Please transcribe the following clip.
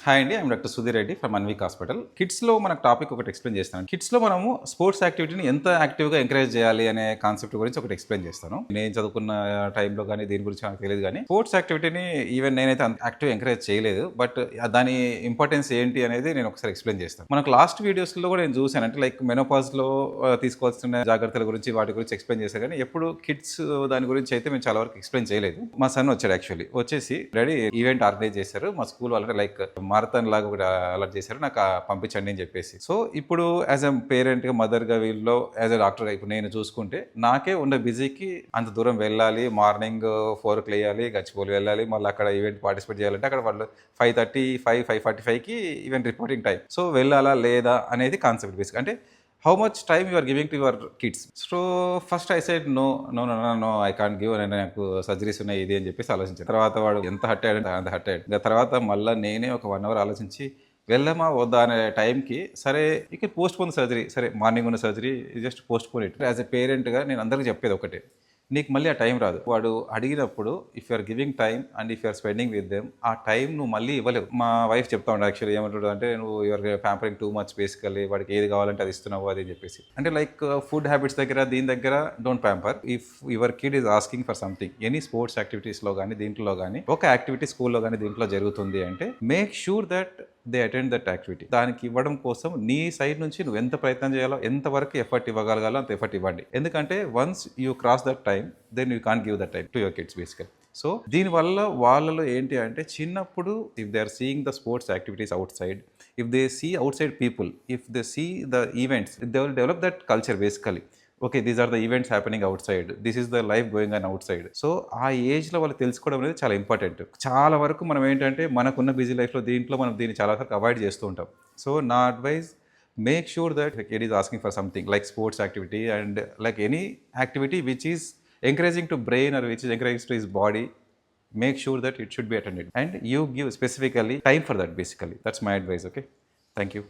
Hi అండి. I'm doctor Sudheer Reddy from Anvik hospital. కిడ్స్‌లో మనకు టాపిక్ ఒకటి ఎక్స్‌ప్లెయిన్ చేస్తాను. కిడ్స్‌లో మనము స్పోర్ట్స్ యాక్టివిటీని ఎంత యాక్టివ్‌గా ఎంకరేజ్ చేయాలి అనే కాన్సెప్ట్ గురించి ఒకటి ఎక్స్‌ప్లెయిన్ చేస్తాను. నేను చదువుకున్న టైంలో గానీ, దీని గురించి నాకు తెలీదు గానీ, స్పోర్ట్స్ యాక్టివిటీని ఈవెన్ నేనైతే అంత యాక్టివ్‌గా ఎంకరేజ్ చేయలేదు. బట్ దాని ఇంపార్టెన్స్ ఏంటి అనేది నేను ఒకసారి ఎక్స్‌ప్లెయిన్ చేస్తాను. మనకు లాస్ట్ వీడియోస్‌లో కూడా నేను చూసాను. అంటే లైక్ మెనోపాజ్‌లో తీసుకోవాల్సిన జాగ్రత్తల గురించి, వాటి గురించి ఎక్స్‌ప్లెయిన్ చేశాను గానీ, ఎప్పుడు కిడ్స్ దాని గురించి అయితే మేము చాలా వరకు ఎక్స్‌ప్లెయిన్ చేయలేదు. మా సన్ వచ్చాడు యాక్చువల్లీ. వచ్చేసి డాడీ ఈవెంట్ ఆర్గనైజ్ చేశారు. మా స్కూల్ వాళ్ళంటే లైక్ మారథాన్ లాగా ఒకటి అలర్ట్ చేశారు, నాకు పంపించండి అని చెప్పేసి. సో ఇప్పుడు యాజ్ ఎ పేరెంట్గా, మదర్గా, వీళ్ళలో యాజ్ ఎ డాక్టర్గా ఇప్పుడు నేను చూసుకుంటే నాకే ఉన్న బిజీకి అంత దూరం వెళ్ళాలి, మార్నింగ్ 4కి లేయాలి, గచ్చిపోలి వెళ్ళాలి, మళ్ళీ అక్కడ ఈవెంట్ పార్టిసిపేట్ చేయాలంటే అక్కడ వాళ్ళు 5:35, 5:45కి ఈవెంట్ రిపోర్టింగ్ టైం. సో వెళ్ళాలా లేదా అనేది కాన్సెప్ట్ బేసిక్. అంటే how much time you are giving to your kids. So first I side no no no no no I can't give, నాకు సర్జరీస్ ఉన్నాయి ఇది అని చెప్పేసి ఆలోచించాను. తర్వాత వాడు ఎంత హర్ట్ అయ్యాడు అంత హర్ట్ అయ్యాడు. ఇంకా తర్వాత మళ్ళీ నేనే ఒక 1 అవర్ ఆలోచించి వెళ్దామా వద్దా అనే టైంకి సరే ఇక పోస్ట్ పోన్ సర్జరీ, సరే మార్నింగ్ ఉన్న surgery just postpone it. As a పేరెంట్గా నేను అందరికీ చెప్పేది ఒకటే, నీకు మళ్ళీ ఆ టైం రాదు. వాడు అడిగినప్పుడు if you are giving time and if you are spending with them, ఆ టైం నువ్వు మళ్ళీ ఇవ్వలేవు. మా వైఫ్ చెప్తా ఉండే యాక్చువల్లీ ఏమంటాడు అంటే, నువ్వు your pampering too much basically, వాడికి ఏది కావాలంటే అది ఇస్తున్నావు అది అని చెప్పేసి. అంటే లైక్ ఫుడ్ హ్యాబిట్స్ దగ్గర దీని దగ్గర don't pamper. If your kid is asking for something, any sports యాక్టివిటీస్లో కానీ దీంట్లో కానీ, ఒక యాక్టివిటీ స్కూల్లో కానీ దీంట్లో జరుగుతుంది అంటే make sure that they attend that activity. దానికి ఇవ్వడం కోసం నీ సైడ్ నుంచి నువ్వు ఎంత ప్రయత్నం చేయాలో, ఎంతవరకు ఎఫర్ట్ ఇవ్వగలగాలో అంత ఎఫర్ట్ ఇవ్వండి. ఎందుకంటే once you cross that time then you can't give that time to your kids basically. So దీనివల్ల వాళ్ళలో ఏంటి అంటే, చిన్నప్పుడు if they are seeing the sports activities outside, if they see outside people, if they see the events, they will develop that culture basically. Okay, these are the events happening outside, this is the life going on outside. So ఆ ఏజ్లో వాళ్ళు తెలుసుకోవడం అనేది చాలా important. చాలా వరకు మనం ఏంటంటే మనకున్న బిజీ లైఫ్లో దీంట్లో మనం దీన్ని చాలా వరకు అవాయిడ్ చేస్తూ ఉంటాం. సో నా advice, make sure that kid is asking for something like sports activity and like any activity which is encouraging to brain or which is encouraging to his body, make sure that it should be attended and you give specifically time for that basically. That's my advice. Okay, thank you.